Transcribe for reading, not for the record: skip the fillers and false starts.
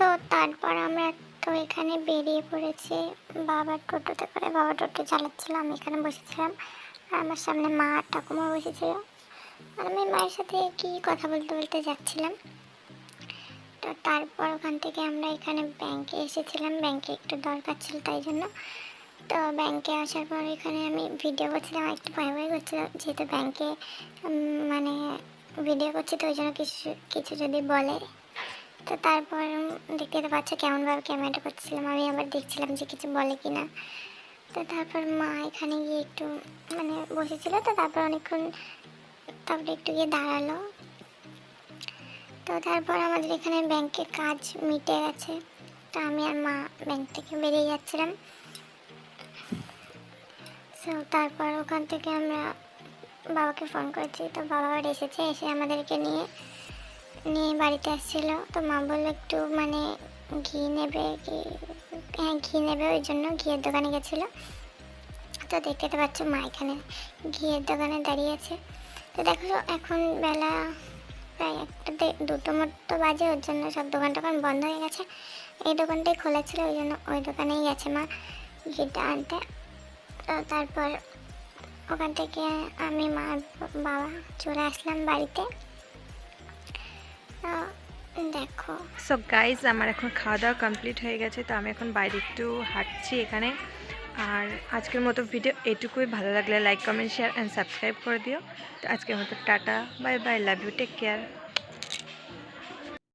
So তারপর আমরা তো এখানে বেরিয়ে পড়েছি বাবার টোটোতে করে। বাবা টোটো চালাচ্ছিল, আমি এখানে বসেছিলাম। আর আমার সামনে মা আর ঠাকুমা বসেছিল। আর আমি মায়ের সাথে কী কথা বলতে বলতে যাচ্ছিলাম। তো তারপর ওখান থেকে আমরা এখানে ব্যাংকে এসেছিলাম, ব্যাংকে একটু দরকার ছিল তাই জন্য। তো ব্যাংকে আসার পর এখানে আমি ভিডিও করছিলাম, একটু ভয় ভয় করছিল যেহেতু ব্যাংকে মানে ভিডিও করছি, তো ওই জন্য কিছু কিছু যদি বলে। তো তারপর দেখতে তো পাচ্ছ কেমনভাবে ক্যামেরাটা করছিলাম, আমি আবার দেখছিলাম যে কিছু বলে কি না। তো তারপর মা এখানে গিয়ে একটু বসেছিল, তো তারপর অনেকক্ষণ তারপরে একটু গিয়ে দাঁড়ালো। তো তারপর আমাদের এখানে ব্যাংকে কাজ মিটে গেছে। তো আমি আর মা ব্যাংক থেকে বেরিয়ে যাচ্ছিলাম। সো তারপর ওখান থেকে আমরা বাবাকে ফোন করেছি, তো বাবা আবার এসেছে, এসে আমাদেরকে নিয়ে বাড়িতে আসছিলো। তো মা বললো একটু ঘি নেবে কি, হ্যাঁ ঘি নেবে, ওই জন্য ঘিয়ের দোকানে গেছিলো। তো দেখতে তো পাচ্ছ মা এখানে ঘিয়ের দোকানে দাঁড়িয়ে আছে। তো দেখো এখন বেলা প্রায় 1টা 2টো মতো বাজে, ওর জন্য সব দোকান টোকান বন্ধ হয়ে গেছে। এই দোকানটাই খোলা ছিল, ওই জন্য ওই দোকানেই গেছে মা ঘিটা আনতে। তো তারপর ওখান থেকে আমি মা বাবা চলে আসলাম বাড়িতে। দেখো সো গাইজ, আমার এখন খাওয়া দাওয়া কমপ্লিট হয়ে গেছে। তো আমি এখন বাইরে একটু হাঁটছি এখানে। আর আজকের মতো ভিডিও এটুকুই। ভালো লাগলে like comment share and subscribe করে দিও। তো আজকের মতো tata, bye bye, love you, take care.